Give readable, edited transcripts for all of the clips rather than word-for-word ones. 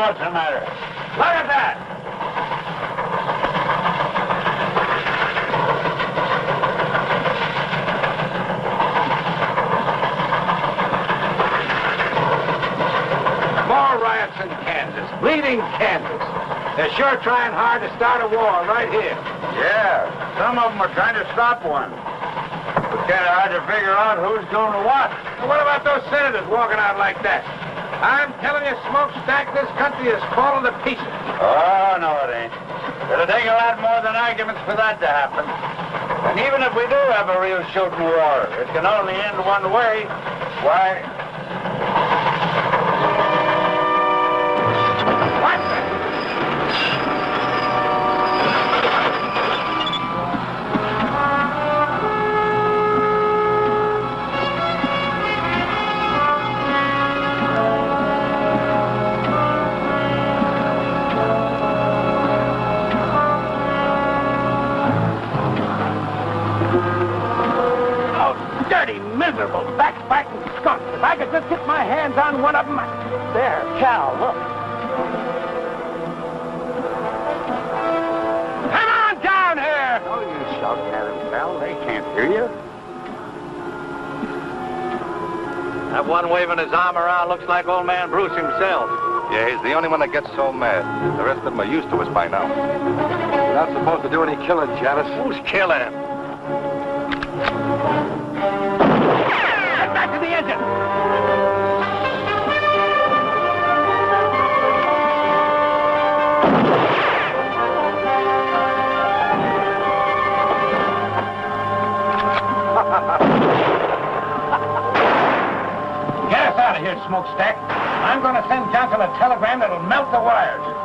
what's the matter? Look at that! More riots in Kansas. Bleeding Kansas. They're sure trying hard to start a war right here. Yeah, some of them are trying to stop one. But kind of hard to figure out who's doing what. Now, what about those senators walking out like that? I'm telling you, Smokestack, this country is falling to pieces. Oh, no, it ain't. It'll take a lot more than arguments for that to happen. And even if we do have a real shooting war, it can only end one way. Why? What? Miserable, backbiting skunks. If I could just get my hands on one of them. There, Cal, look. Come on down here! Oh, you shouting at them, Cal. They can't hear you. That one waving his arm around looks like old man Bruce himself. Yeah, he's the only one that gets so mad. The rest of them are used to us by now. You're not supposed to do any killing, Janice. Who's killing him? Get back to the engine! Get us out of here, Smokestack. I'm going to send Johnson a telegram that'll melt the wires.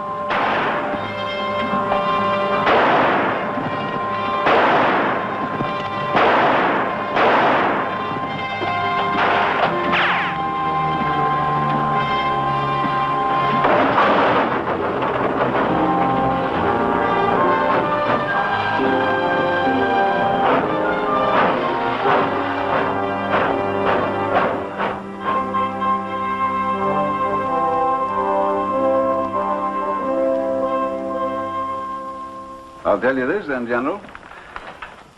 I'll tell you this then, General.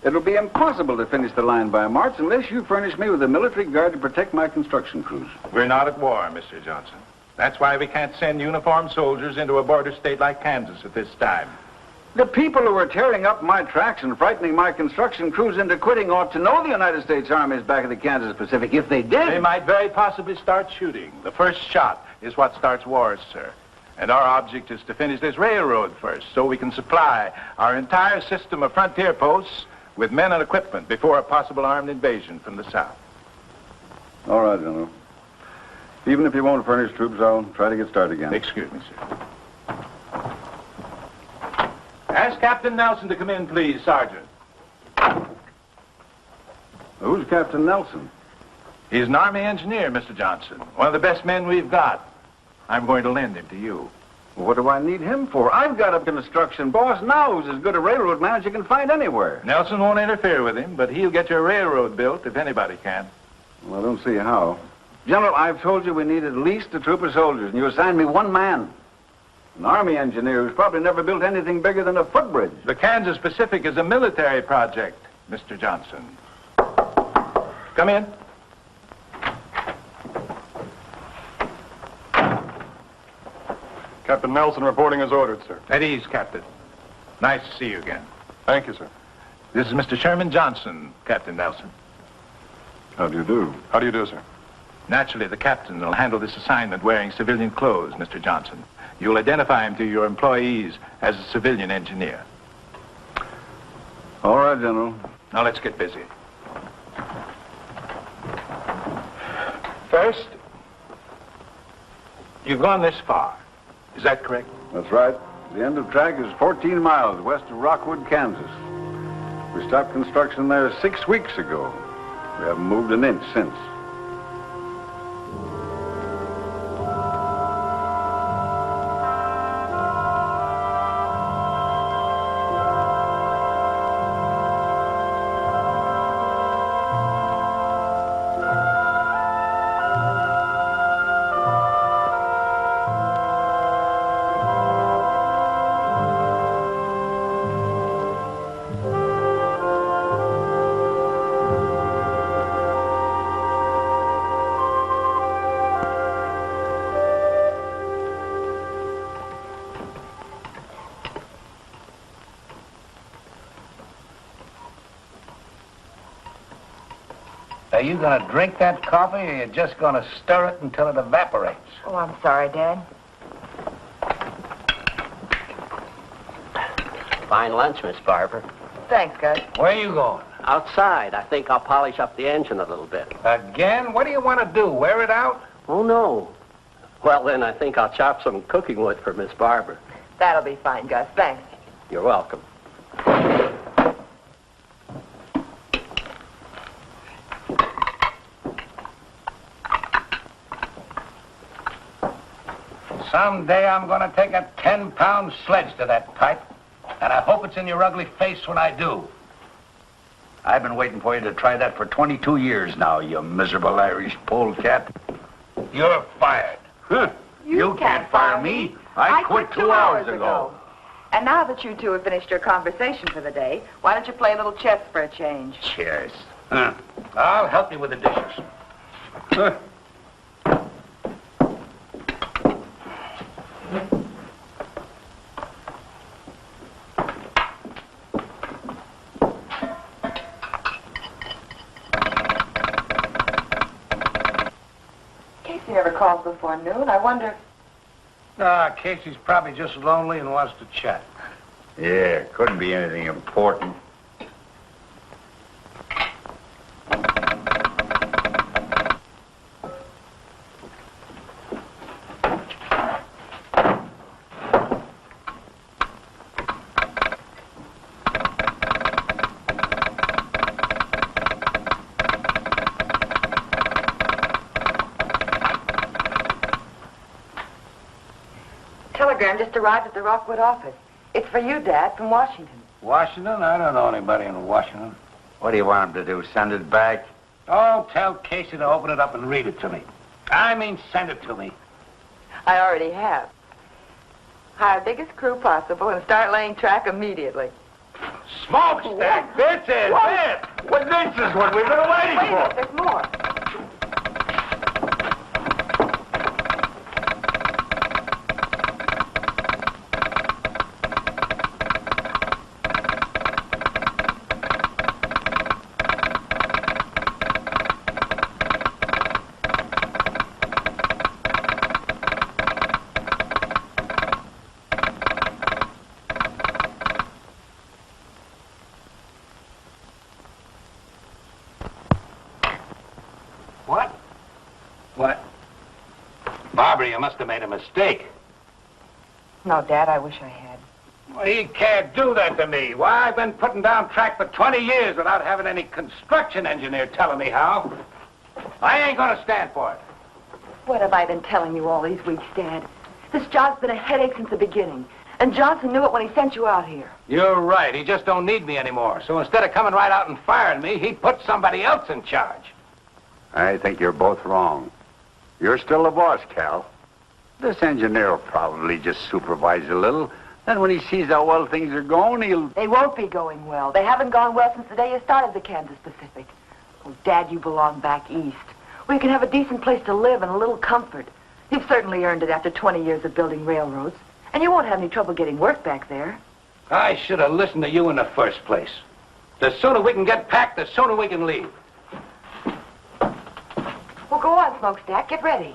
It'll be impossible to finish the line by March unless you furnish me with a military guard to protect my construction crews. We're not at war, Mr. Johnson. That's why we can't send uniformed soldiers into a border state like Kansas at this time. The people who are tearing up my tracks and frightening my construction crews into quitting ought to know the United States Army is back in the Kansas Pacific. If they did... They might very possibly start shooting. The first shot is what starts wars, sir. And our object is to finish this railroad first so we can supply our entire system of frontier posts with men and equipment before a possible armed invasion from the south. All right, General. Even if you won't furnish troops, I'll try to get started again. Excuse me, sir. Ask Captain Nelson to come in, please, Sergeant. Who's Captain Nelson? He's an Army engineer, Mr. Johnson. One of the best men we've got. I'm going to lend him to you. What do I need him for? I've got a construction boss now who's as good a railroad man as you can find anywhere. Nelson won't interfere with him, but he'll get your railroad built if anybody can. Well, I don't see how. General, I've told you we need at least a troop of soldiers, and you assigned me one man. An Army engineer who's probably never built anything bigger than a footbridge. The Kansas Pacific is a military project, Mr. Johnson. Come in. Captain Nelson reporting as ordered, sir. At ease, Captain. Nice to see you again. Thank you, sir. This is Mr. Sherman Johnson, Captain Nelson. How do you do? How do you do, sir? Naturally, the captain will handle this assignment wearing civilian clothes, Mr. Johnson. You'll identify him to your employees as a civilian engineer. All right, General. Now, let's get busy. First, you've gone this far. Is that correct? That's right. The end of track is 14 miles west of Rockwood, Kansas. We stopped construction there 6 weeks ago. We haven't moved an inch since. Are you going to drink that coffee, or are you just going to stir it until it evaporates? Oh, I'm sorry, Dad. Fine lunch, Miss Barber. Thanks, Gus. Where are you going? Outside. I think I'll polish up the engine a little bit. Again? What do you want to do, wear it out? Oh, no. Well, then I think I'll chop some cooking wood for Miss Barber. That'll be fine, Gus. Thanks. You're welcome. Someday I'm going to take a 10-pound sledge to that pipe, and I hope it's in your ugly face when I do. I've been waiting for you to try that for 22 years now, you miserable Irish polecat. You're fired. Huh. You can't fire me. I quit 2 hours ago. And now that you two have finished your conversation for the day, why don't you play a little chess for a change? Cheers. I'll help you with the dishes. Huh. Casey never calls before noon. I wonder... Casey's probably just lonely and wants to chat. Yeah, couldn't be anything important. Telegram just arrived at the Rockwood office. It's for you, Dad, from Washington. Washington? I don't know anybody in Washington. What do you want him to do, send it back? Oh, tell Casey to open it up and read it to me. I mean, send it to me. I already have. Hire biggest crew possible and start laying track immediately. Smokestack, this is it! Well, this is what we've been waiting Wait a for. minute, there's more. What? Barbara, you must have made a mistake. No, Dad, I wish I had. Well, he can't do that to me. Why, I've been putting down track for 20 years without having any construction engineer telling me how. I ain't gonna stand for it. What have I been telling you all these weeks, Dad? This job's been a headache since the beginning. And Johnson knew it when he sent you out here. You're right. He just don't need me anymore. So instead of coming right out and firing me, he put somebody else in charge. I think you're both wrong. You're still the boss, Cal. This engineer will probably just supervise a little. Then when he sees how well things are going, he'll... They won't be going well. They haven't gone well since the day you started the Kansas Pacific. Oh, Dad, you belong back east, where you can have a decent place to live and a little comfort. You've certainly earned it after 20 years of building railroads. And you won't have any trouble getting work back there. I should have listened to you in the first place. The sooner we can get packed, the sooner we can leave. Well, go on, Smokestack. Get ready.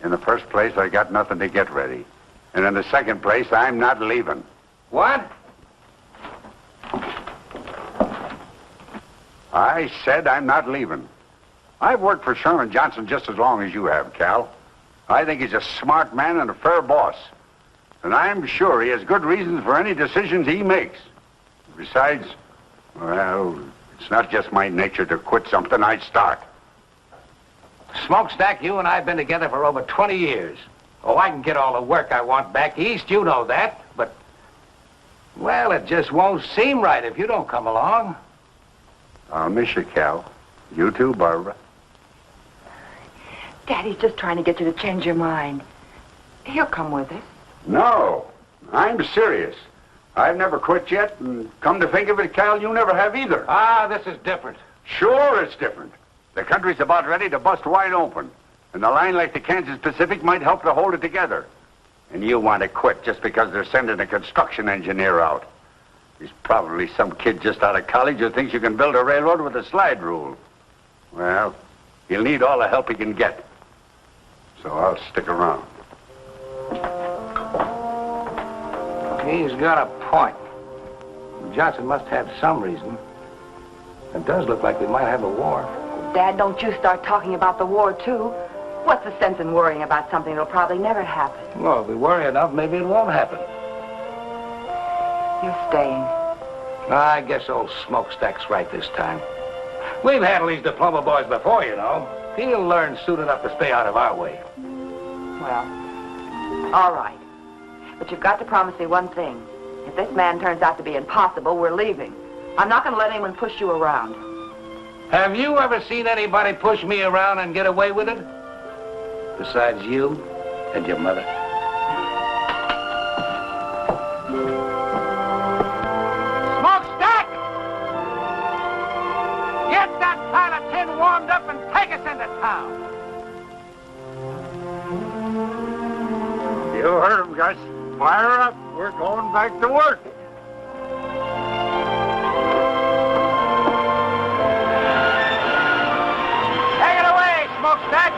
In the first place, I got nothing to get ready. And in the second place, I'm not leaving. What? I said I'm not leaving. I've worked for Sherman Johnson just as long as you have, Cal. I think he's a smart man and a fair boss. And I'm sure he has good reasons for any decisions he makes. Besides, well, it's not just my nature to quit something I start. Smokestack, you and I have been together for over 20 years. Oh, I can get all the work I want back east, you know that. But, well, it just won't seem right if you don't come along. I'll miss you, Cal. You too, Barbara. Daddy's just trying to get you to change your mind. He'll come with us. No, I'm serious. I've never quit yet, and come to think of it, Cal, you never have either. Ah, this is different. Sure, it's different. The country's about ready to bust wide open, and a line like the Kansas Pacific might help to hold it together. And you want to quit just because they're sending a construction engineer out. He's probably some kid just out of college who thinks you can build a railroad with a slide rule. Well, he'll need all the help he can get. So I'll stick around. He's got a point. Johnson must have some reason. It does look like we might have a war. Dad, don't you start talking about the war, too. What's the sense in worrying about something that'll probably never happen? Well, if we worry enough, maybe it won't happen. You're staying. I guess old Smokestack's right this time. We've handled these diploma boys before, you know. He'll learn soon enough to stay out of our way. Well, all right. But you've got to promise me one thing. If this man turns out to be impossible, we're leaving. I'm not going to let anyone push you around. Have you ever seen anybody push me around and get away with it? Besides you and your mother. Smokestack! Get that pile of tin warmed up and take us into town. You heard him, Gus. Fire up. We're going back to work. Take it away, Smokestack!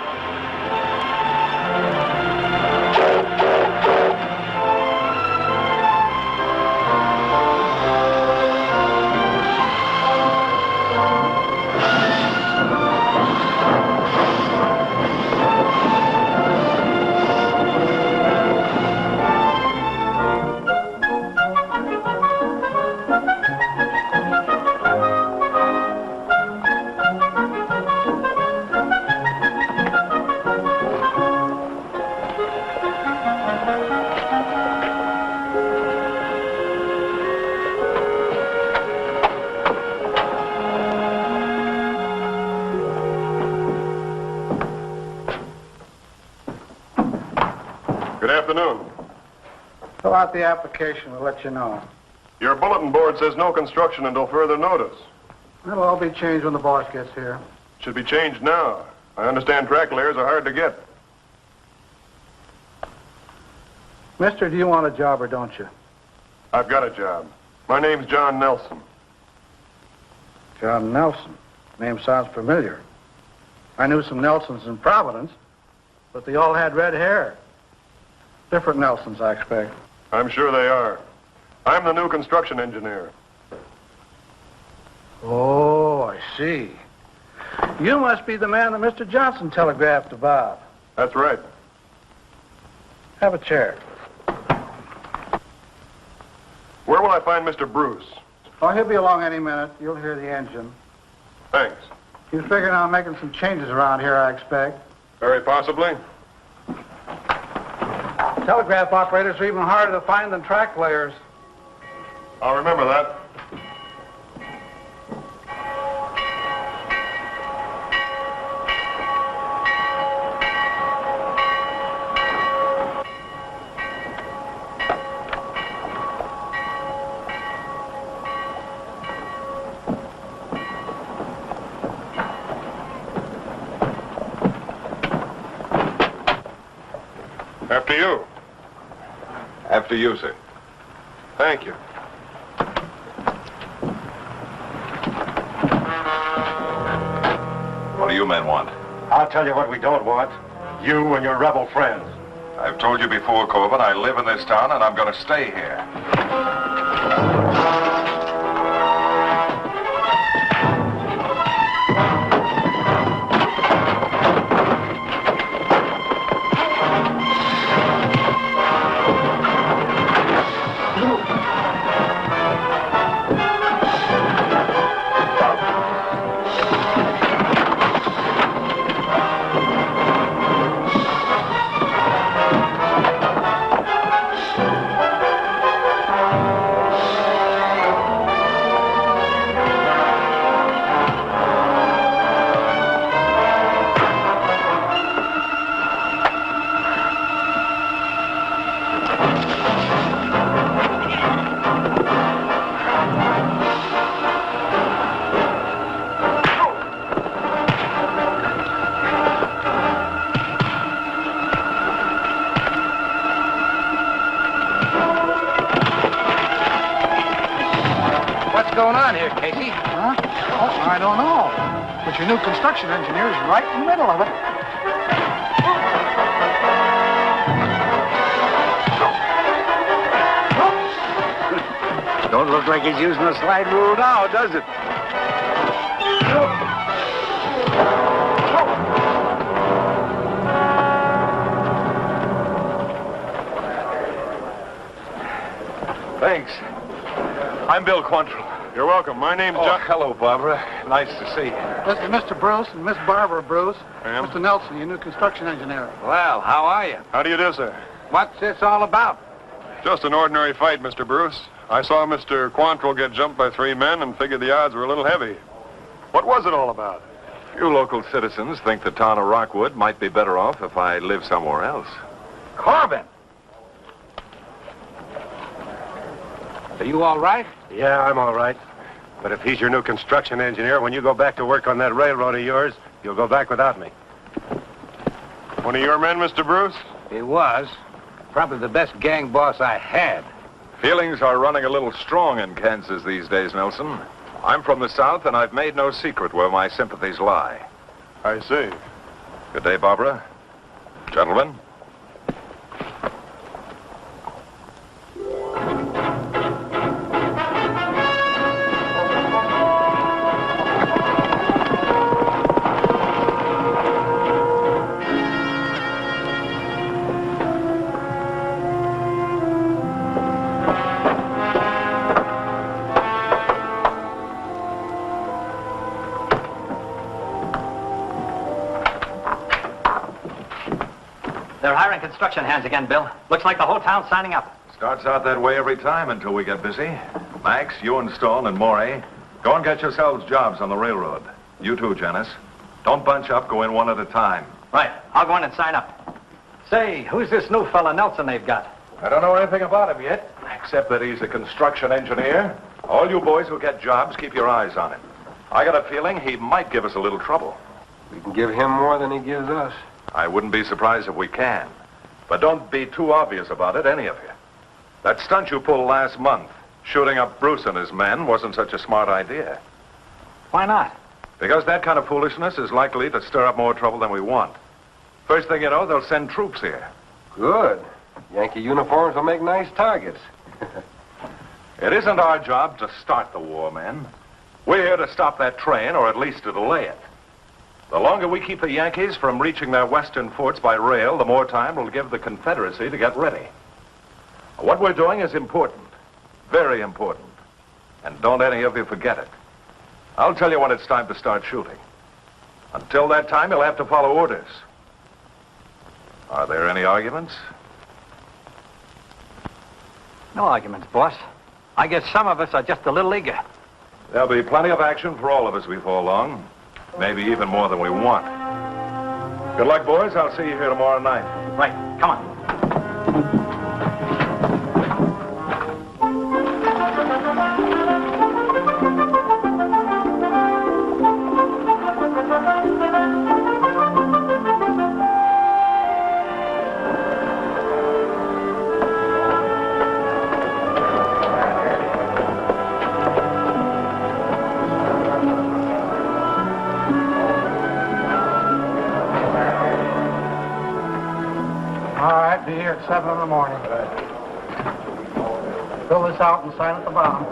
Good afternoon. Fill out the application. We'll let you know. Your bulletin board says no construction until further notice. It'll all be changed when the boss gets here. Should be changed now. I understand track layers are hard to get. Mister, do you want a job or don't you? I've got a job. My name's John Nelson. John Nelson. Name sounds familiar. I knew some Nelsons in Providence, but they all had red hair. Different Nelsons, I expect. I'm sure they are. I'm the new construction engineer. Oh, I see. You must be the man that Mr. Johnson telegraphed about. That's right. Have a chair. Where will I find Mr. Bruce? Oh, he'll be along any minute. You'll hear the engine. Thanks. He's figuring on making some changes around here, I expect. Very possibly. Telegraph operators are even harder to find than track layers. I'll remember that. After you. After you, sir. Thank you. What do you men want? I'll tell you what we don't want. You and your rebel friends. I've told you before, Corbin, I live in this town and I'm going to stay here. Your new construction engineer is right in the middle of it. Don't look like he's using the slide rule now, does it? Thanks. I'm Bill Quantrill. You're welcome. My name's Oh, John. hello, Barbara. Nice to see you. This is Mr. Bruce and Miss Barbara Bruce. Ma'am? Mr. Nelson, your new construction engineer. Well, how are you? How do you do, sir? What's this all about? Just an ordinary fight, Mr. Bruce. I saw Mr. Quantrill get jumped by 3 men and figured the odds were a little heavy. What was it all about? You local citizens think the town of Rockwood might be better off if I live somewhere else. Corbin! Are you all right? Yeah, I'm all right. But if he's your new construction engineer, when you go back to work on that railroad of yours, you'll go back without me. One of your men, Mr. Bruce? He was. Probably the best gang boss I had. Feelings are running a little strong in Kansas these days, Nelson. I'm from the South, and I've made no secret where my sympathies lie. I see. Good day, Barbara. Gentlemen. They're hiring construction hands again, Bill. Looks like the whole town's signing up. Starts out that way every time until we get busy. Max, you and Stone and Morey, go and get yourselves jobs on the railroad. You too, Janice. Don't bunch up, go in one at a time. Right. I'll go in and sign up. Say, who's this new fella Nelson they've got? I don't know anything about him yet, except that he's a construction engineer. All you boys who get jobs, keep your eyes on him. I got a feeling he might give us a little trouble. We can give him more than he gives us. I wouldn't be surprised if we can. But don't be too obvious about it, any of you. That stunt you pulled last month, shooting up Bruce and his men, wasn't such a smart idea. Why not? Because that kind of foolishness is likely to stir up more trouble than we want. First thing you know, they'll send troops here. Good. Yankee uniforms will make nice targets. It isn't our job to start the war, men. We're here to stop that train, or at least to delay it. The longer we keep the Yankees from reaching their western forts by rail, the more time we'll give the Confederacy to get ready. What we're doing is important. Very important. And don't any of you forget it. I'll tell you when it's time to start shooting. Until that time, you'll have to follow orders. Are there any arguments? No arguments, boss. I guess some of us are just a little eager. There'll be plenty of action for all of us before long. Maybe even more than we want. Good luck, boys. I'll see you here tomorrow night. Right. Come on. Be here at 7 in the morning. Fill this out and sign at the bottom.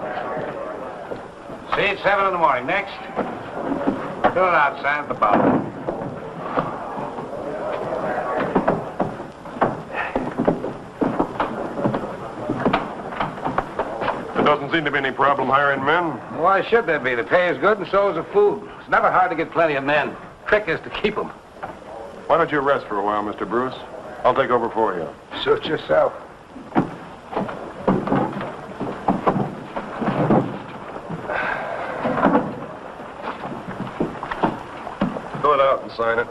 See you at 7 in the morning. Next. Fill it out, sign at the bottom. There doesn't seem to be any problem hiring men. Why should there be? The pay is good and so is the food. It's never hard to get plenty of men. Trick is to keep them. Why don't you rest for a while, Mr. Bruce? I'll take over for you. Suit yourself. Fill it out and sign it.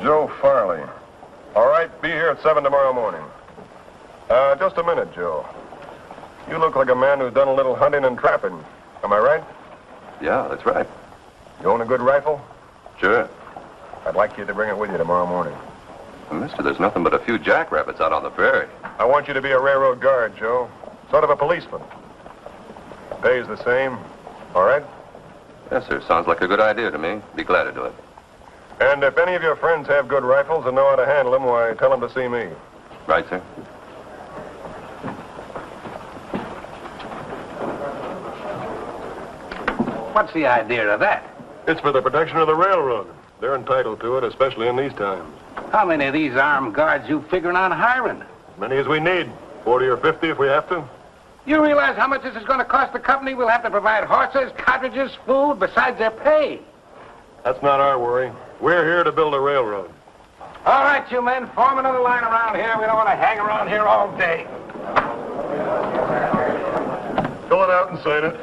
Joe Farley. All right, be here at 7 tomorrow morning. Just a minute, Joe. You look like a man who's done a little hunting and trapping. Am I right? Yeah, that's right. You own a good rifle? Sure. I'd like you to bring it with you tomorrow morning. Well, mister, there's nothing but a few jackrabbits out on the prairie. I want you to be a railroad guard, Joe. Sort of a policeman. Pays the same. All right? Yes, sir. Sounds like a good idea to me. Be glad to do it. And if any of your friends have good rifles and know how to handle them, why, tell them to see me. Right, sir. What's the idea of that? It's for the protection of the railroad. They're entitled to it, especially in these times. How many of these armed guards you figuring on hiring? As many as we need. 40 or 50 if we have to. You realize how much this is going to cost the company? We'll have to provide horses, cartridges, food, besides their pay. That's not our worry. We're here to build a railroad. All right, you men, form another line around here. We don't want to hang around here all day. Fill it out and sign it.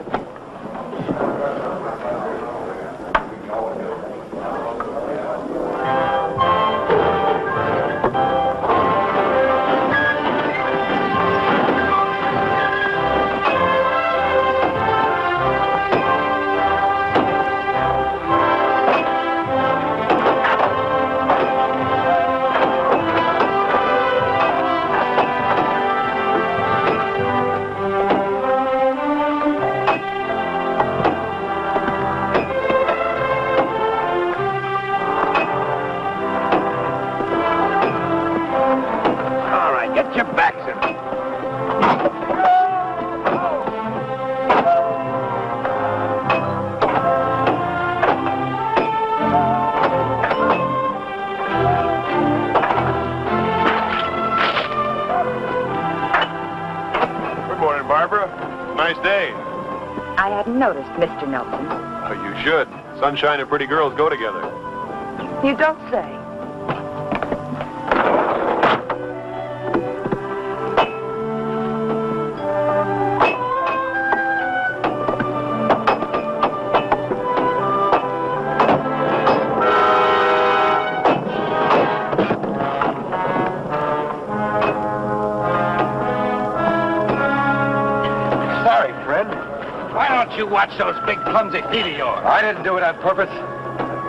Noticed, Mr. Nelson. Oh, you should. Sunshine and pretty girls go together. You don't say. You watch those big clumsy feet of yours. I didn't do it on purpose.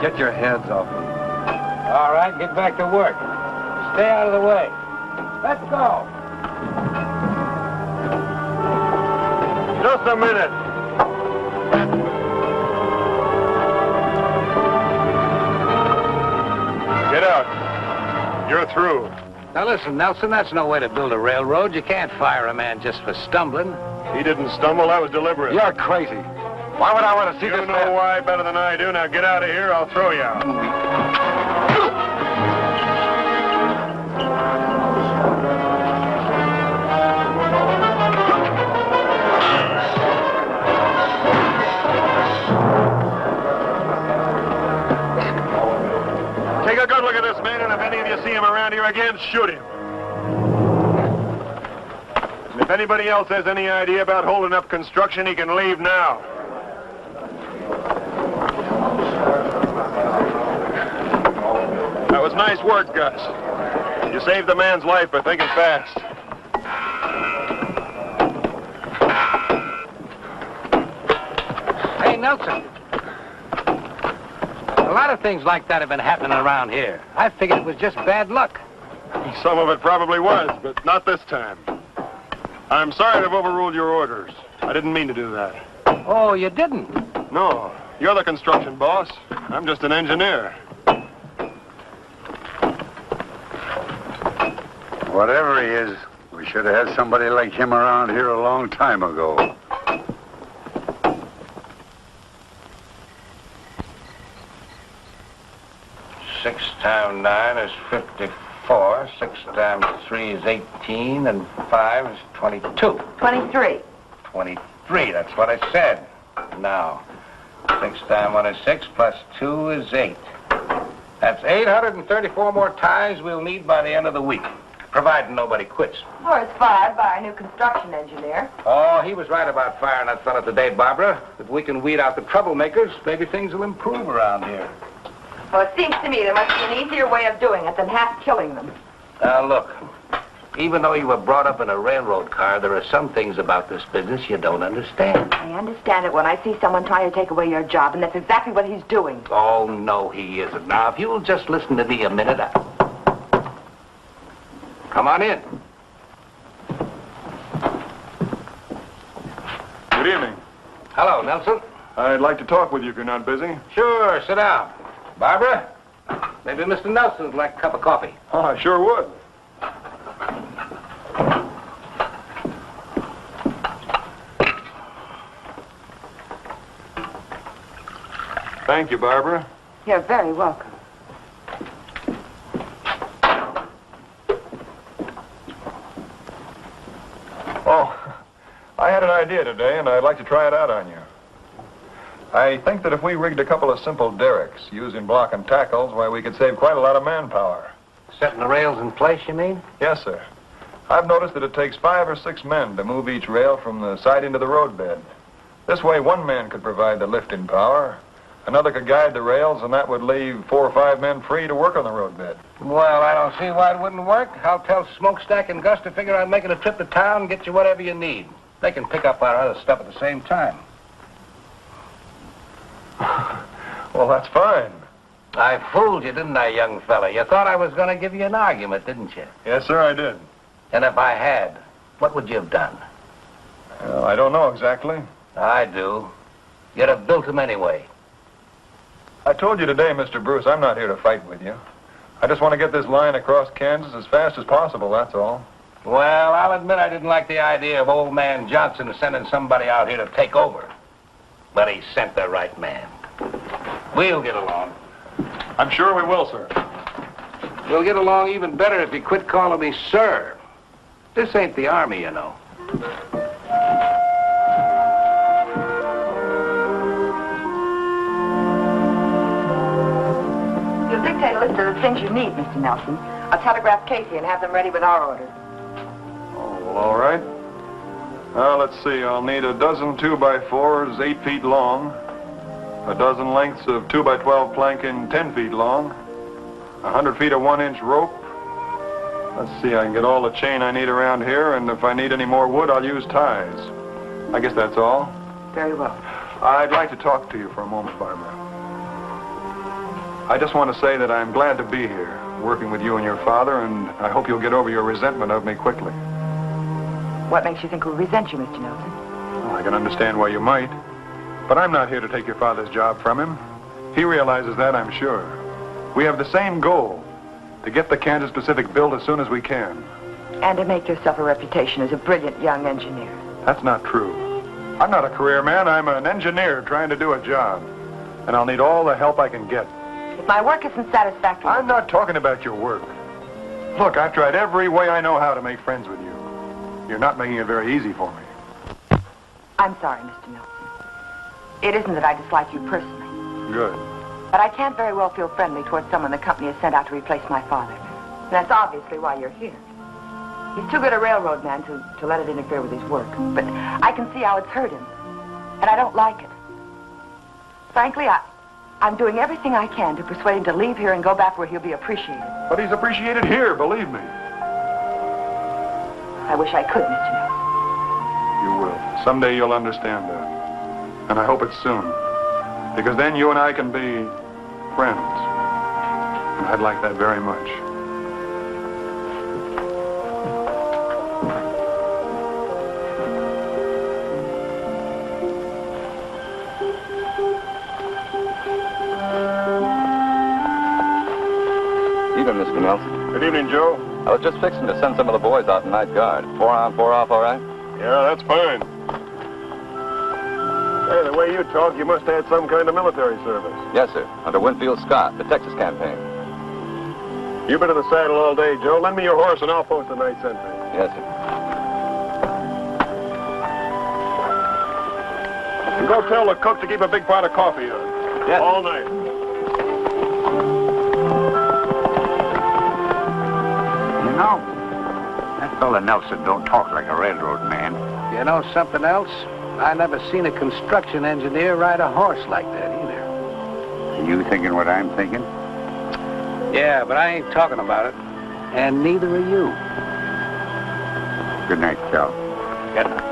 Get your hands off me. All right, get back to work. Stay out of the way. Let's go. Just a minute. Get out. You're through. Now listen, Nelson, that's no way to build a railroad. You can't fire a man just for stumbling. He didn't stumble. That was deliberate. You're crazy. Why would I want to see this man? You know why better than I do. Now get out of here. I'll throw you out. Take a good look at this man, and if any of you see him around here again, shoot him. If anybody else has any idea about holding up construction, he can leave now. That was nice work, Gus. You saved the man's life by thinking fast. Hey, Nelson. A lot of things like that have been happening around here. I figured it was just bad luck. Some of it probably was, but not this time. I'm sorry to have overruled your orders. I didn't mean to do that. Oh, you didn't? No. You're the construction boss. I'm just an engineer. Whatever he is, we should have had somebody like him around here a long time ago. Six times 9 is 54. 6 times 3 is 18, and 5 is 22. 23. 23, that's what I said. Now, 6 times 1 is 6, plus 2 is 8. That's 834 more ties we'll need by the end of the week, providing nobody quits. Or it's fired by our new construction engineer. Oh, he was right about firing that fella today, Barbara. If we can weed out the troublemakers, maybe things will improve around here. Well, it seems to me there must be an easier way of doing it than half killing them. Now, look, even though you were brought up in a railroad car, there are some things about this business you don't understand. I understand it when I see someone trying to take away your job, and that's exactly what he's doing. Oh, no, he isn't. Now, if you'll just listen to me a minute, Come on in. Good evening. Hello, Nelson. I'd like to talk with you if you're not busy. Sure, sit down. Barbara, maybe Mr. Nelson would like a cup of coffee. Oh, I sure would. Thank you, Barbara. You're very welcome. Oh, I had an idea today, and I'd like to try it out on you. I think that if we rigged a couple of simple derricks using block and tackles, why, we could save quite a lot of manpower. Setting the rails in place, you mean? Yes, sir. I've noticed that it takes 5 or 6 men to move each rail from the siding to the roadbed. This way, one man could provide the lifting power, another could guide the rails, and that would leave 4 or 5 men free to work on the roadbed. Well, I don't see why it wouldn't work. I'll tell Smokestack and Gus to figure on making a trip to town and get you whatever you need. They can pick up our other stuff at the same time. Well, that's fine. I fooled you, didn't I, young fella? You thought I was going to give you an argument, didn't you? Yes, sir, I did. And if I had, what would you have done? Well, I don't know exactly. I do. You'd have built them anyway. I told you today, Mr. Bruce, I'm not here to fight with you. I just want to get this line across Kansas as fast as possible, that's all. Well, I'll admit I didn't like the idea of old man Johnson sending somebody out here to take over. But he sent the right man. We'll get along. I'm sure we will, sir. We'll get along even better if you quit calling me sir. This ain't the Army, you know. You'll dictate a list of the things you need, Mr. Nelson. I'll telegraph Casey and have them ready with our orders. Oh, well, all right. Let's see. I'll need a dozen 2x4s 8 feet long, a dozen lengths of 2x12 planking 10 feet long, 100 feet of 1-inch rope. Let's see, I can get all the chain I need around here, and if I need any more wood, I'll use ties. I guess that's all. Very well. I'd like to talk to you for a moment, Barbara. I just want to say that I'm glad to be here, working with you and your father, and I hope you'll get over your resentment of me quickly. What makes you think we resent you, Mr. Nelson? Well, I can understand why you might, but I'm not here to take your father's job from him. He realizes that, I'm sure. We have the same goal, to get the Kansas Pacific built as soon as we can. And to make yourself a reputation as a brilliant young engineer. That's not true. I'm not a career man. I'm an engineer trying to do a job. And I'll need all the help I can get. If my work isn't satisfactory... I'm not talking about your work. Look, I've tried every way I know how to make friends with you. You're not making it very easy for me. I'm sorry, Mr. Nelson. It isn't that I dislike you personally. Good. But I can't very well feel friendly towards someone the company has sent out to replace my father. And that's obviously why you're here. He's too good a railroad man to let it interfere with his work. But I can see how it's hurt him. And I don't like it. Frankly, I'm doing everything I can to persuade him to leave here and go back where he'll be appreciated. But he's appreciated here, believe me. I wish I could, Mr. Nelson. You will. Someday you'll understand that. And I hope it's soon. Because then you and I can be friends. And I'd like that very much. Evening, Mr. Nelson. Good evening, Joe. I was just fixing to send some of the boys out in night guard. 4 on, 4 off, all right? Yeah, that's fine. Hey, the way you talk, you must have had some kind of military service. Yes, sir. Under Winfield Scott, the Texas campaign. You've been in the saddle all day, Joe. Lend me your horse and I'll post the night sentry. Yes, sir. And go tell the cook to keep a big pot of coffee on. Yes. All night. You know, that fella Nelson don't talk like a railroad man. You know something else? I never seen a construction engineer ride a horse like that either. Are you thinking what I'm thinking? Yeah, but I ain't talking about it. And neither are you. Good night, Cal. Good night.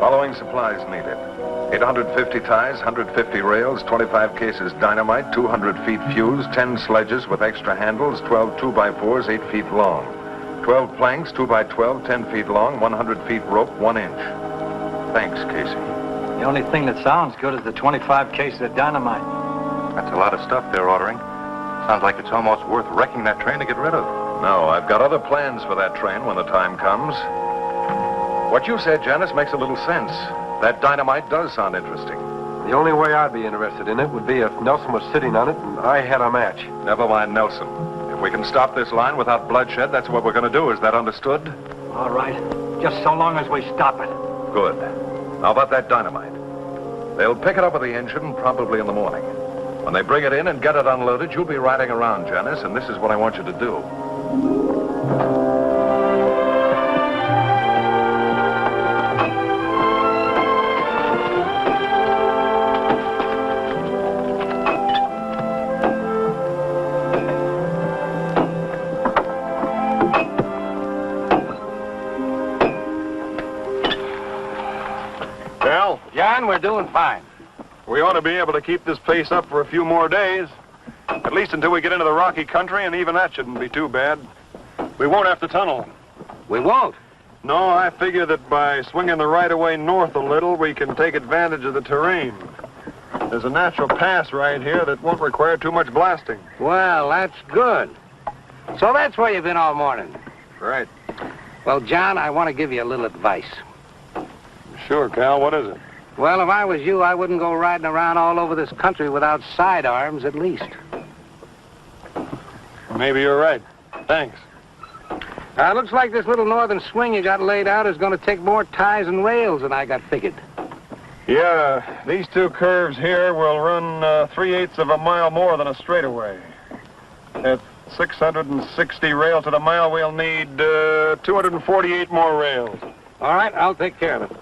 Following supplies needed. 850 ties, 150 rails, 25 cases dynamite, 200 feet fuse, 10 sledges with extra handles, 12 2x4s, 8 feet long. 12 planks, 2x12, 10 feet long, 100 feet rope, 1 inch. Thanks, Casey. The only thing that sounds good is the 25 cases of dynamite. That's a lot of stuff they're ordering. Sounds like it's almost worth wrecking that train to get rid of. No, I've got other plans for that train when the time comes. What you said, Janice, makes a little sense. That dynamite does sound interesting. The only way I'd be interested in it would be if Nelson was sitting on it and I had a match. Never mind Nelson. If we can stop this line without bloodshed, that's what we're going to do. Is that understood? All right. Just so long as we stop it. Good. How about that dynamite? They'll pick it up with the engine probably in the morning. When they bring it in and get it unloaded, you'll be riding around, Janice, and this is what I want you to do. Cal? John, we're doing fine. We ought to be able to keep this pace up for a few more days. At least until we get into the rocky country, and even that shouldn't be too bad. We won't have to tunnel. We won't. No, I figure that by swinging the right-of-way north a little, we can take advantage of the terrain. There's a natural pass right here that won't require too much blasting. Well, that's good. So that's where you've been all morning. Right. Well, John, I want to give you a little advice. Sure, Cal. What is it? Well, if I was you, I wouldn't go riding around all over this country without sidearms, at least. Maybe you're right. Thanks. Looks like this little northern swing you got laid out is going to take more ties and rails than I got figured. Yeah, these two curves here will run 3/8 of a mile more than a straightaway. At 660 rails to the mile, we'll need 248 more rails. All right, I'll take care of it.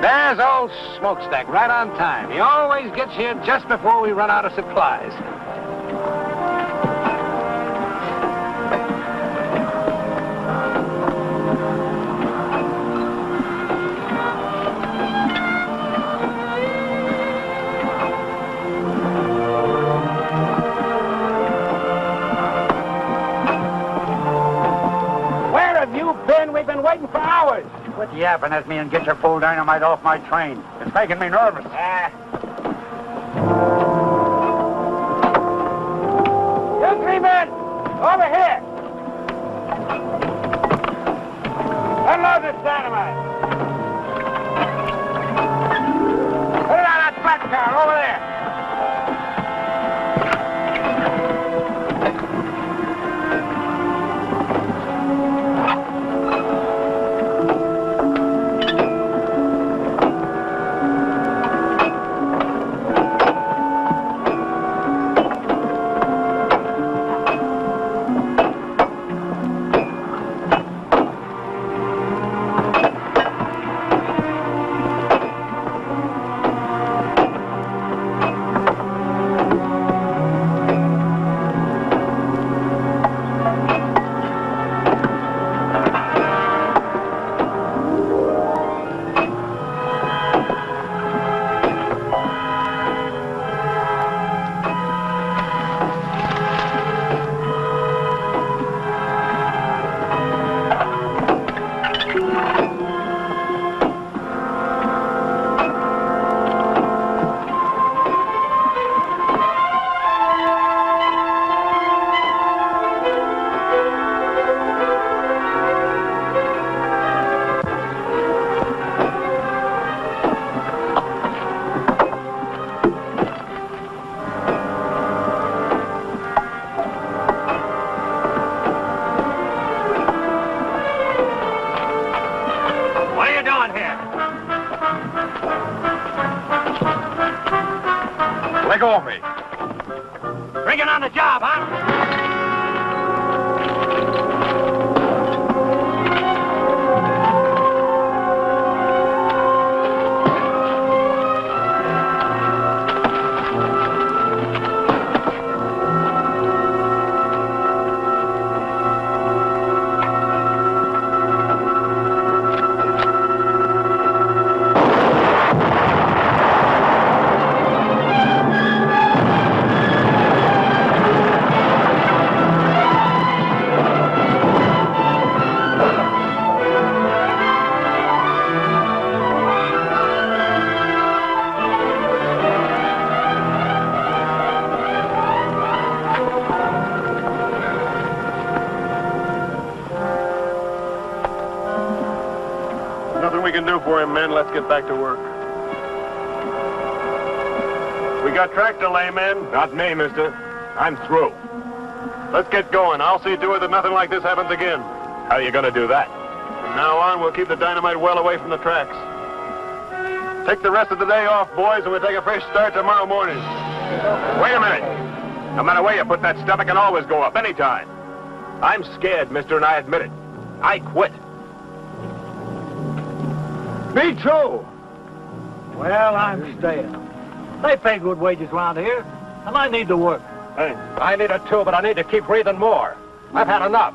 There's old Smokestack, right on time. He always gets here just before we run out of supplies. Where have you been? We've been waiting for hours. Quit yapping at me and get your full dynamite off my train. It's making me nervous. You three men, over here. Unload this dynamite. Put it on that flat car over there. Let go of me. Bringing on the job, huh? can do for him, men. Let's get back to work. We got track delay, men. Not me, mister. I'm through. Let's get going. I'll see to it that nothing like this happens again. How are you going to do that? From now on, we'll keep the dynamite well away from the tracks. Take the rest of the day off, boys, and we'll take a fresh start tomorrow morning. Wait a minute. No matter where you put that stuff, it can always go up, anytime. I'm scared, mister, and I admit it. I quit. Me too. Well, I'm staying. They pay good wages around here, and I need to work. Hey, I need it too, but I need to keep breathing more. I've had enough.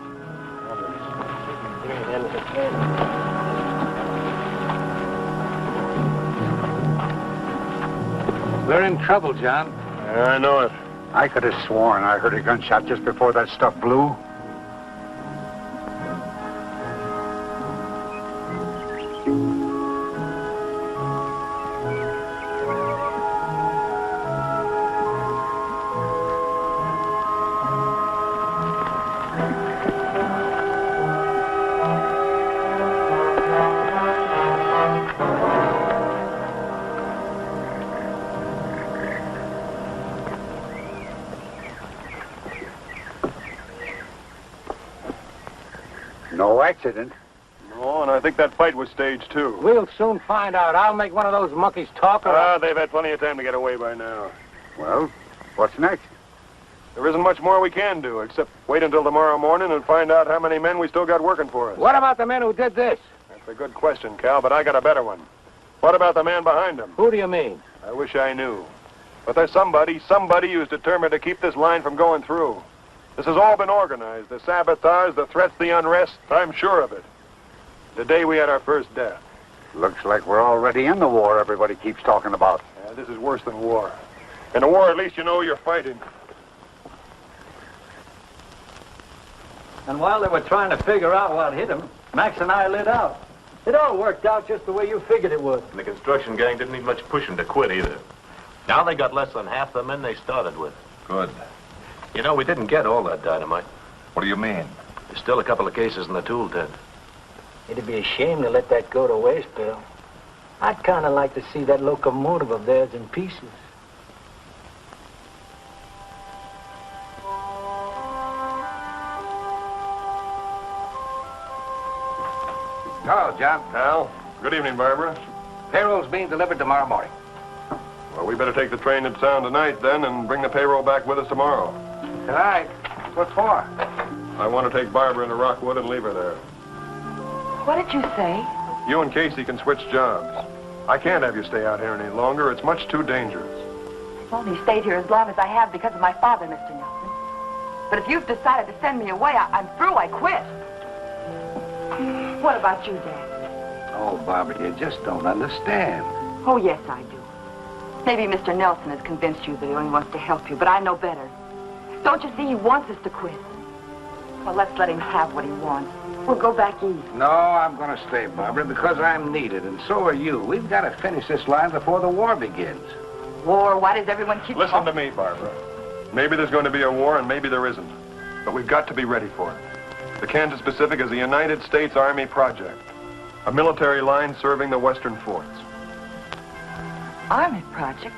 We're in trouble, John. Yeah, I know it. I could have sworn I heard a gunshot just before that stuff blew. No accident. No, and I think that fight was staged, too. We'll soon find out. I'll make one of those monkeys talk or... They've had plenty of time to get away by now. Well, what's next? There isn't much more we can do, except wait until tomorrow morning and find out how many men we still got working for us. What about the men who did this? That's a good question, Cal, but I got a better one. What about the man behind him? Who do you mean? I wish I knew. But there's somebody who's determined to keep this line from going through. This has all been organized. The sabotage, the threats, the unrest. I'm sure of it. The day we had our first death. Looks like we're already in the war everybody keeps talking about. Yeah, this is worse than war. In a war, at least you know you're fighting. And while they were trying to figure out what hit him, Max and I lit out. It all worked out just the way you figured it would. And the construction gang didn't need much pushing to quit either. Now they got less than half the men they started with. Good. You know, we didn't get all that dynamite. What do you mean? There's still a couple of cases in the tool tent. It'd be a shame to let that go to waste, Bill. I'd kind of like to see that locomotive of theirs in pieces. Hello, John. Al, good evening, Barbara. Payroll's being delivered tomorrow morning. Well, we better take the train to town tonight, then, and bring the payroll back with us tomorrow. Tonight? What for? I want to take Barbara into Rockwood and leave her there. What did you say? You and Casey can switch jobs. I can't have you stay out here any longer. It's much too dangerous. I've only stayed here as long as I have because of my father, Mr. Nelson. But if you've decided to send me away, I'm through. I quit. What about you, Dad? Oh, Barbara, you just don't understand. Oh, yes, I do. Maybe Mr. Nelson has convinced you that he only wants to help you, but I know better. Don't you see he wants us to quit? Well, let's let him have what he wants. We'll go back east. No, I'm going to stay, Barbara, because I'm needed, and so are you. We've got to finish this line before the war begins. War? Why does everyone keep Listen to me, Barbara. Maybe there's going to be a war, and maybe there isn't. But we've got to be ready for it. The Kansas Pacific is a United States Army project. A military line serving the western forts. Army project?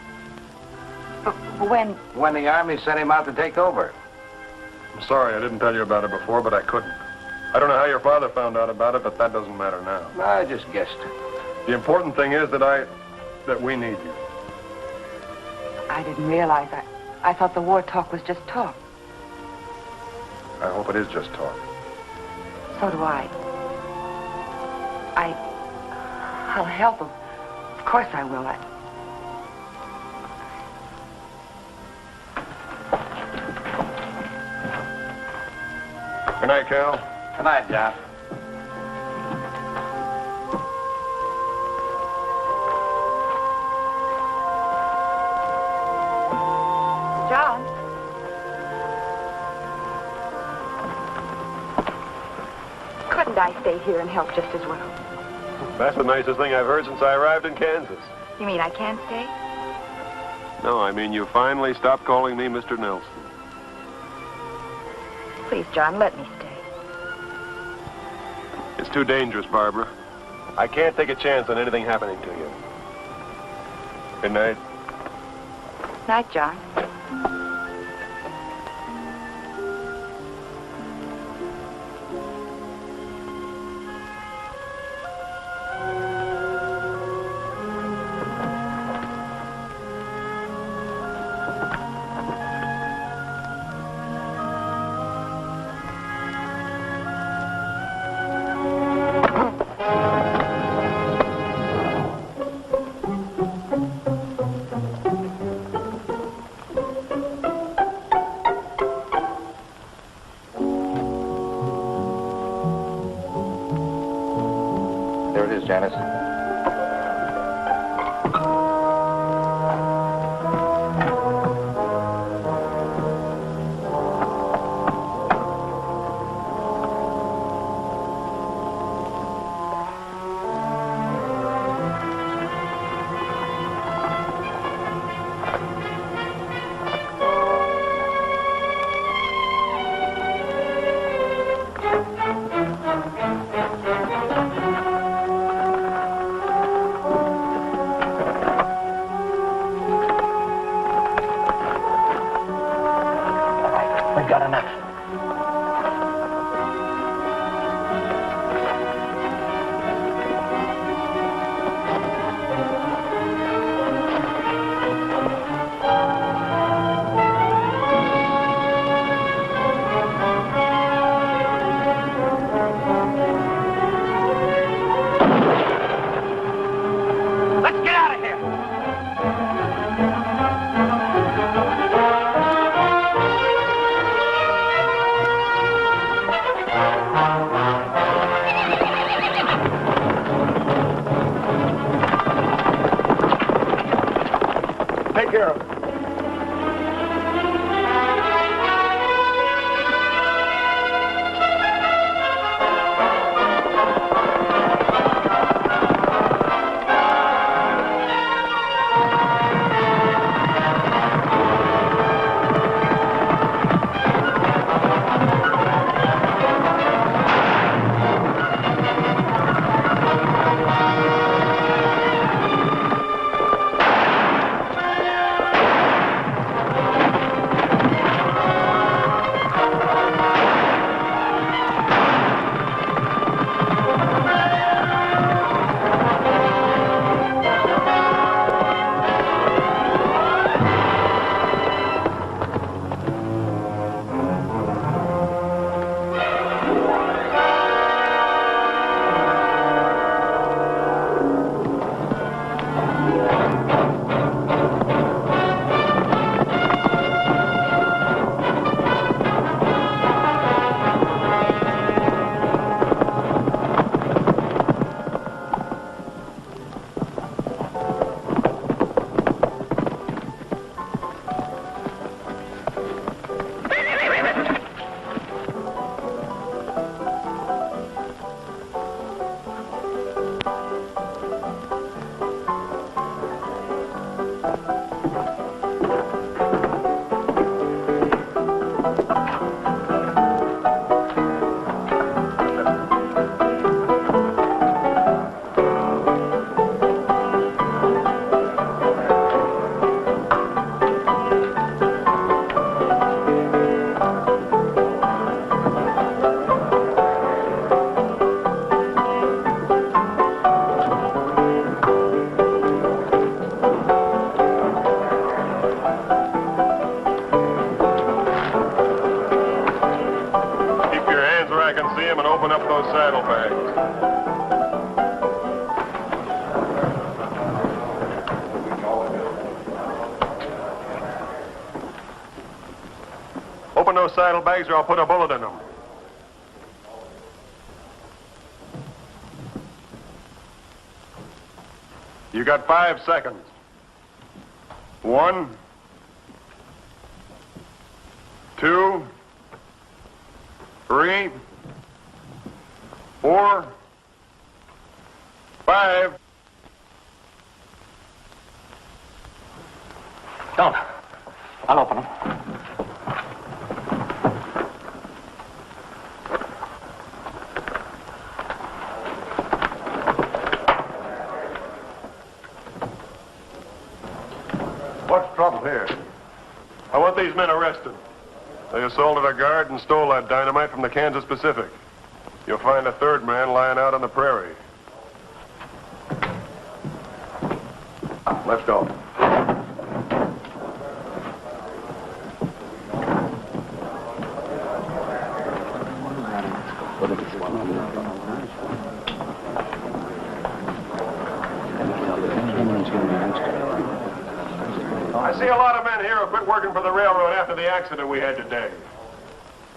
But when? When the Army sent him out to take over. I'm sorry I didn't tell you about it before, but I couldn't. I don't know how your father found out about it, but that doesn't matter now. I just guessed. The important thing is that we need you. I didn't realize. I thought the war talk was just talk. I hope it is just talk. So do I. I'll help him. Of course I will. Good night, Cal. Good night, John. John? Couldn't I stay here and help just as well? That's the nicest thing I've heard since I arrived in Kansas. You mean I can't stay? No, I mean you finally stopped calling me Mr. Nelson. Please, John, let me stay. It's too dangerous, Barbara. I can't take a chance on anything happening to you. Good night. Night, John. Janice. Take care of it. Open those saddlebags or I'll put a bullet in them. You got 5 seconds. 1, 2, 3, 4, 5. Don't. I'll open them. What's trouble here? I want these men arrested. They assaulted a guard and stole that dynamite from the Kansas Pacific. You'll find a third man lying out on the prairie. Let's go. I see a lot of men here who quit working for the railroad after the accident we had today.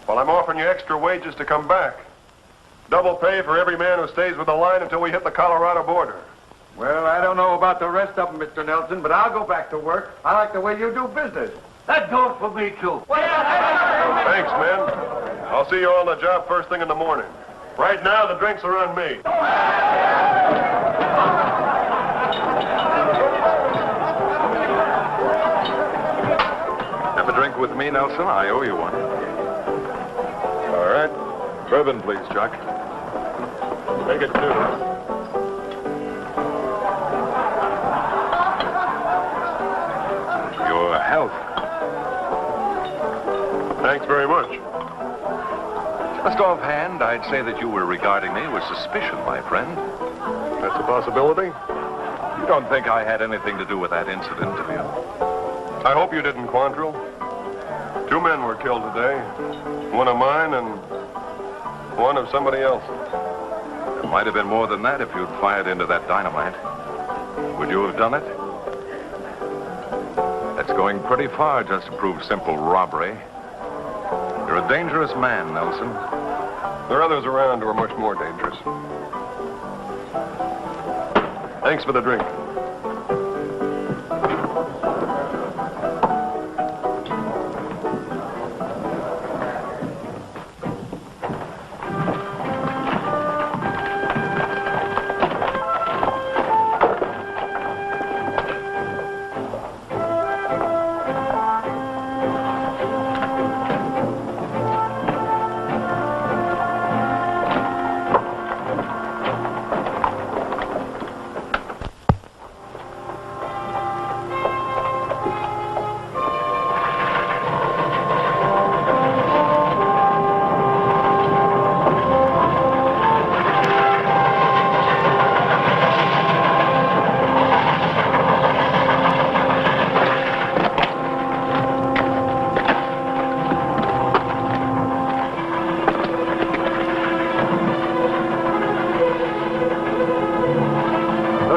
Well, I'm offering you extra wages to come back. Double pay for every man who stays with the line until we hit the Colorado border. Well, I don't know about the rest of them, Mr. Nelson, but I'll go back to work. I like the way you do business. That goes for me, too. Thanks, men. I'll see you all on the job first thing in the morning. Right now, the drinks are on me. Have a drink with me, Nelson? I owe you one. All right. Bourbon, please, Chuck. Make it 2. Your health. Thanks very much. Just offhand, I'd say that you were regarding me with suspicion, my friend. That's a possibility. You don't think I had anything to do with that incident, do you? I hope you didn't, Quantrill. 2 men were killed today. One of mine and one of somebody else. It might have been more than that if you'd fired into that dynamite. Would you have done it? That's going pretty far just to prove simple robbery. You're a dangerous man, Nelson. There are others around who are much more dangerous. Thanks for the drink.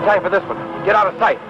Time for this one. Get out of sight.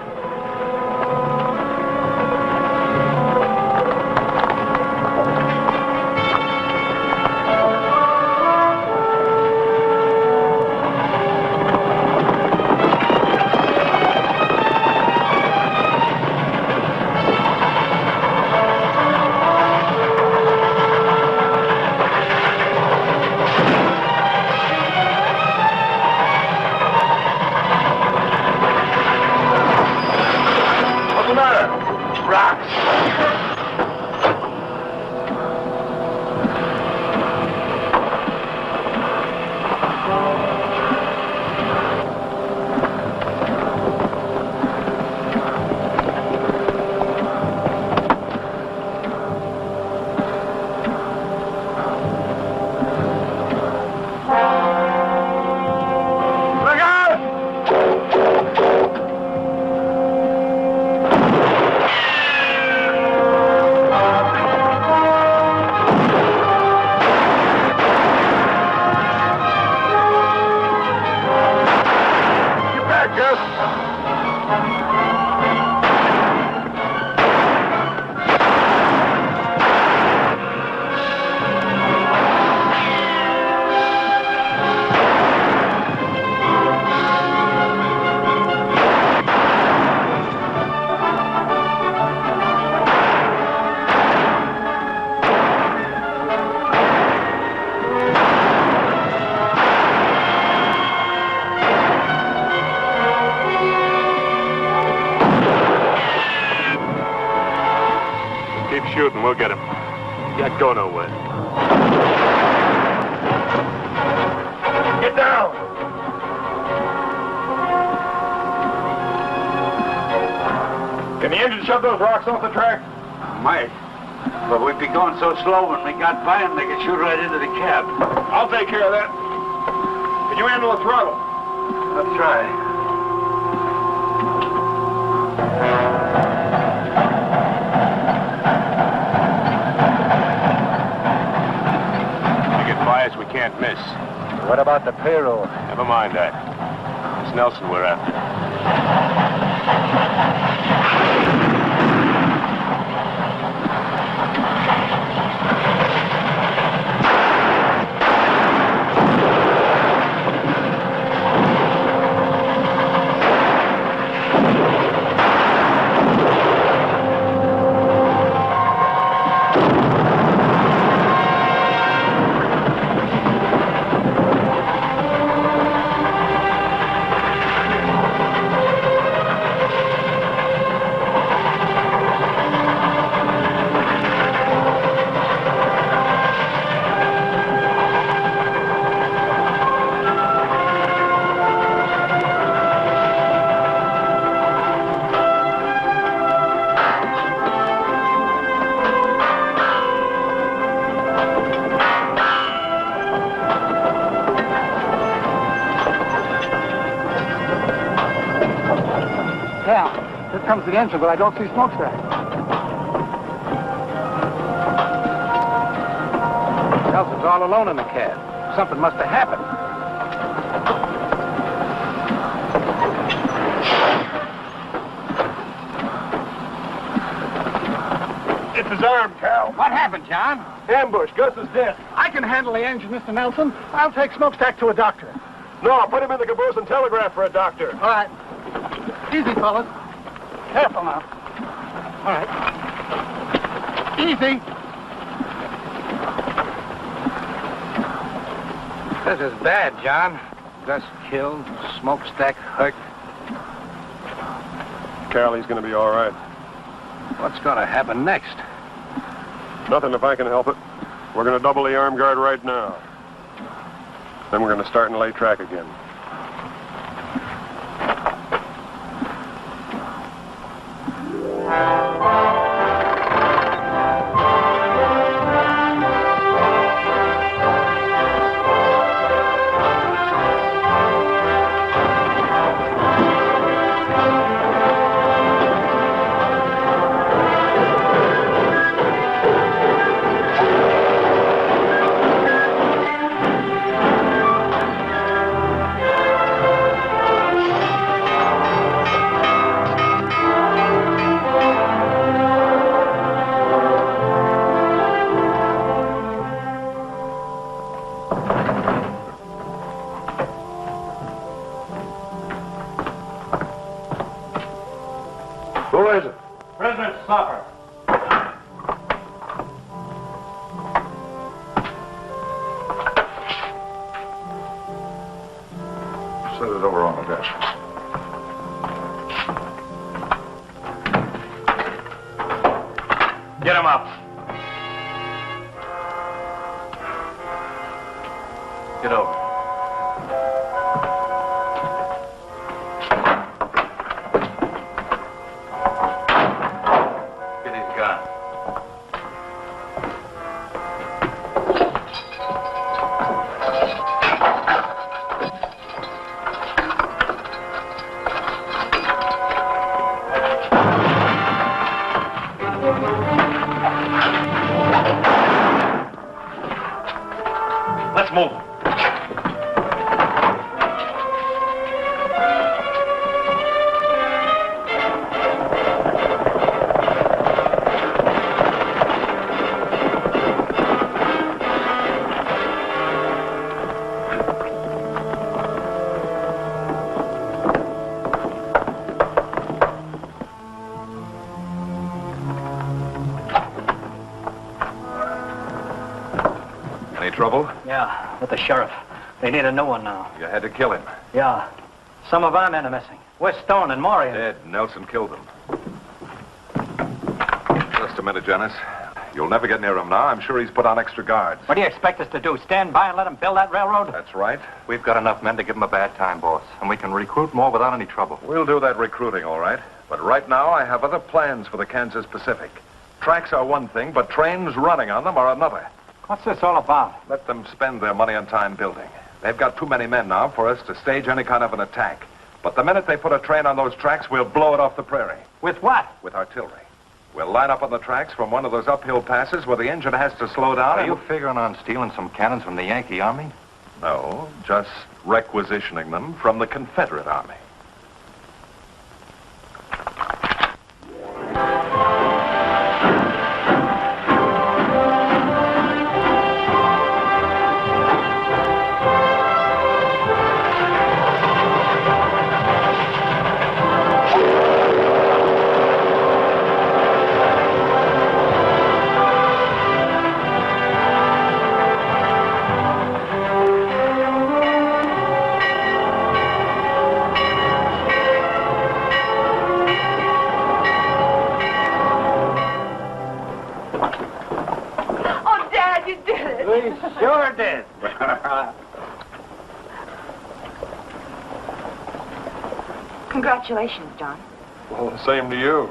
Shooting, we'll get him. Can't go nowhere. Get down! Can the engine shove those rocks off the track? Might. But we'd be going so slow when we got by them, they could shoot right into the cab. I'll take care of that. Can you handle the throttle? I'll try. We can't miss. What about the payroll? Never mind that. It's Nelson we're after. Comes the engine, but I don't see smokestack. Nelson's all alone in the cab. Something must have happened. It's his arm, Cal. What happened, John? Ambush. Gus is dead. I can handle the engine, Mr. Nelson. I'll take smokestack to a doctor. No, put him in the caboose and telegraph for a doctor. All right. Easy, fellas. Careful now. All right. Easy. This is bad, John. Gus killed, smokestack hurt. Cal, he's going to be all right. What's going to happen next? Nothing if I can help it. We're going to double the arm guard right now. Then we're going to start and lay track again. Who is it? President Stopper. Set it over on the desk. Get him up. Get over. Let's move. Any trouble? Yeah, with the sheriff. They need a new one now. You had to kill him. Yeah. Some of our men are missing. West Stone and Moria. Dead. Nelson killed them. Just a minute, Janice. You'll never get near him now. I'm sure he's put on extra guards. What do you expect us to do? Stand by and let them build that railroad? That's right. We've got enough men to give them a bad time, boss. And we can recruit more without any trouble. We'll do that recruiting, all right. But right now, I have other plans for the Kansas Pacific. Tracks are one thing, but trains running on them are another. What's this all about? Let them spend their money and time building. They've got too many men now for us to stage any kind of an attack. But the minute they put a train on those tracks, we'll blow it off the prairie. With what? With artillery. We'll line up on the tracks from one of those uphill passes where the engine has to slow down. Are you figuring on stealing some cannons from the Yankee Army? No, just requisitioning them from the Confederate Army. Sure did. Congratulations, John. Well, same to you.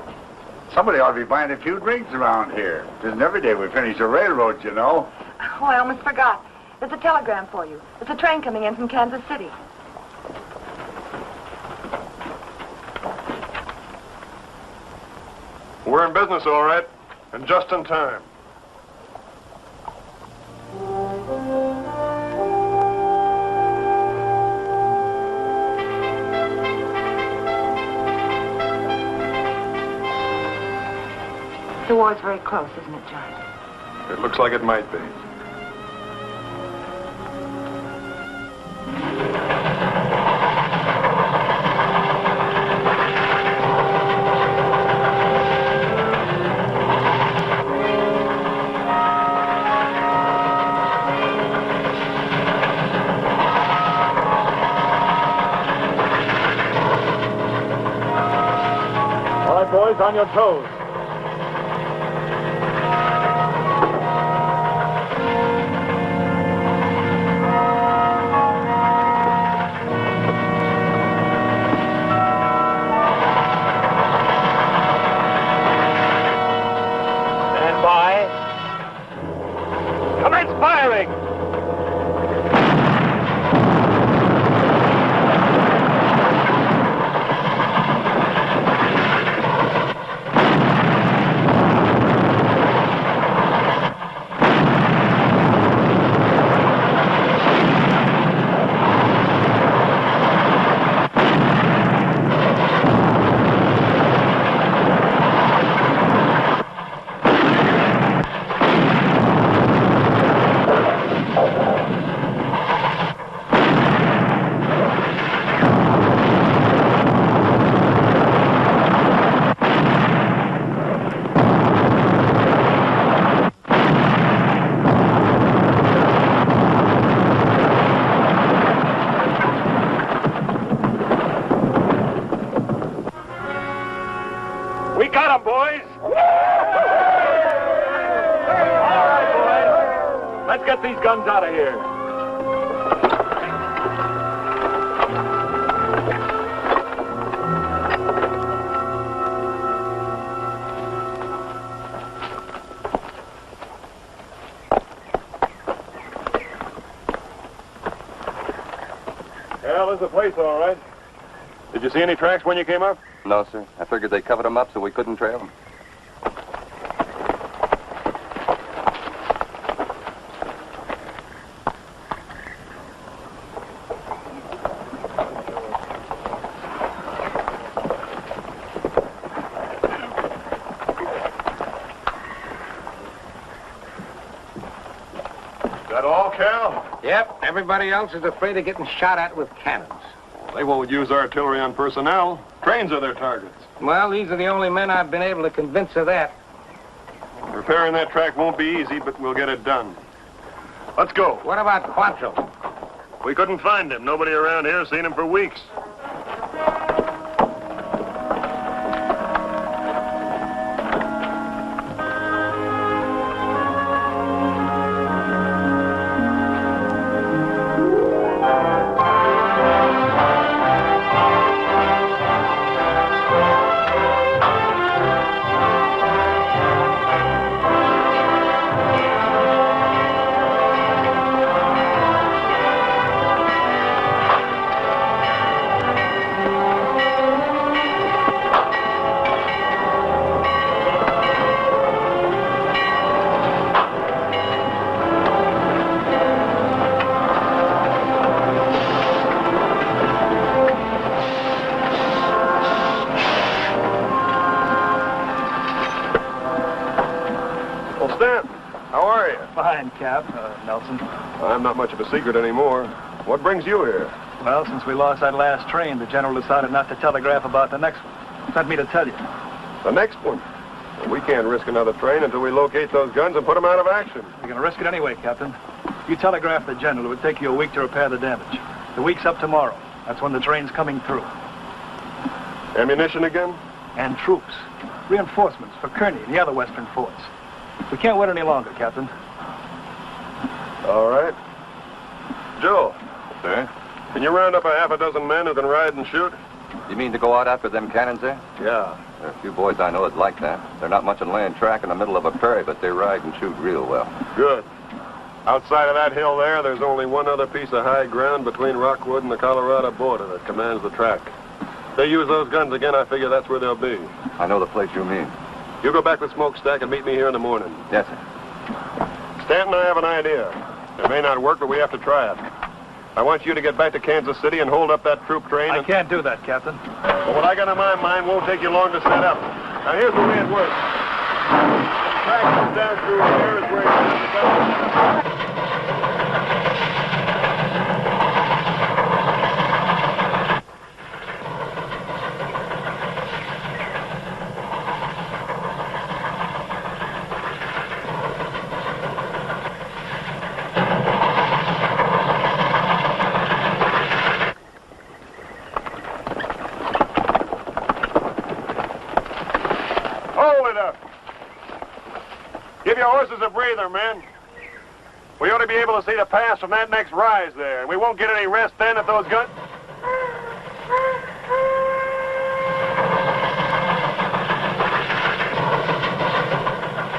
Somebody ought to be buying a few drinks around here. It isn't every day we finish a railroad, you know. Oh, I almost forgot. There's a telegram for you. There's a train coming in from Kansas City. We're in business, all right, and just in time. The war's very close, isn't it, John? It looks like it might be. All right, boys, on your toes. Let's get these guns out of here. Well, there's the place, all right. Did you see any tracks when you came up? No, sir. I figured they covered them up so we couldn't trail them. That all, Cal? Yep, everybody else is afraid of getting shot at with cannons. They won't use artillery on personnel. Trains are their targets. Well, these are the only men I've been able to convince of that. Repairing that track won't be easy, but we'll get it done. Let's go. What about Quantrill? We couldn't find him. Nobody around here has seen him for weeks. Well, Stan, how are you? Fine, Cap. Nelson. I'm not much of a secret anymore. What brings you here? Well, since we lost that last train, the general decided not to telegraph about the next one. Sent me to tell you. The next one? Well, we can't risk another train until we locate those guns and put them out of action. We're going to risk it anyway, Captain. You telegraph the general. It would take you a week to repair the damage. The week's up tomorrow. That's when the train's coming through. Ammunition again? And troops. Reinforcements for Kearney and the other western forts. We can't wait any longer, Captain. All right. Joe. Sir? Can you round up a half a dozen men who can ride and shoot? You mean to go out after them cannons there? Yeah. There are a few boys I know that like that. They're not much on laying track in the middle of a prairie, but they ride and shoot real well. Good. Outside of that hill there, there's only one other piece of high ground between Rockwood and the Colorado border that commands the track. If they use those guns again, I figure that's where they'll be. I know the place you mean. You go back with Smokestack and meet me here in the morning. Yes, sir. Stanton and I have an idea. It may not work, but we have to try it. I want you to get back to Kansas City and hold up that troop train. I can't do that, Captain. But what I got in my mind won't take you long to set up. Now, here's the way it works. The track comes down through here is where it goes. Give your horses a breather, men. We ought to be able to see the pass from that next rise there, and we won't get any rest then if those guns...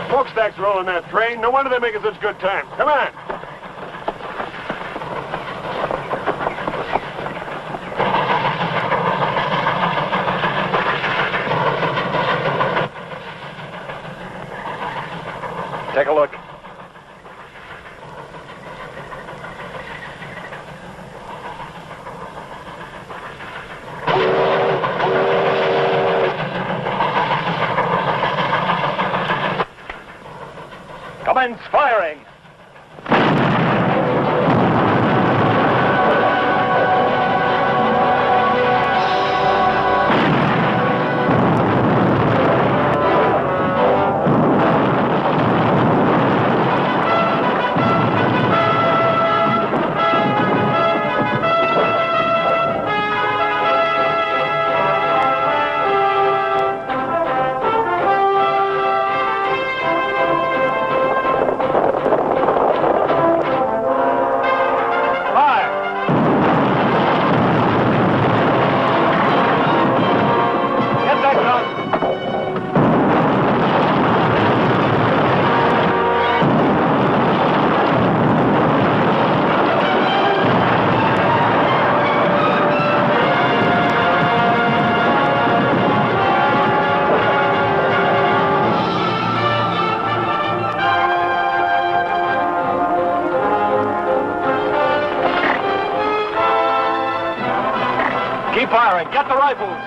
Smokestack's rolling that train. No wonder they're making such good time. Come on. Take a look. Commence firing. Keep firing. Get the rifles.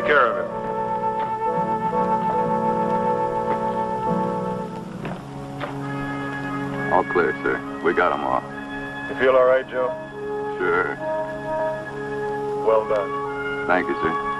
take care of him. All clear, sir. We got them all. You feel all right, Joe? Sure. Well done. Thank you, sir.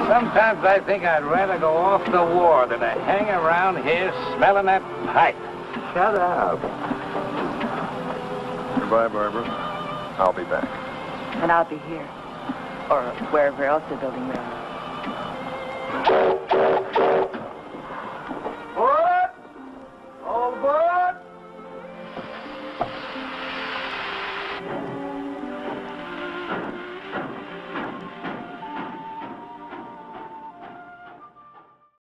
Sometimes I think I'd rather go off the war than to hang around here smelling that pipe. Shut up. Goodbye, Barbara. I'll be back. And I'll be here. Or wherever else they're building railroads.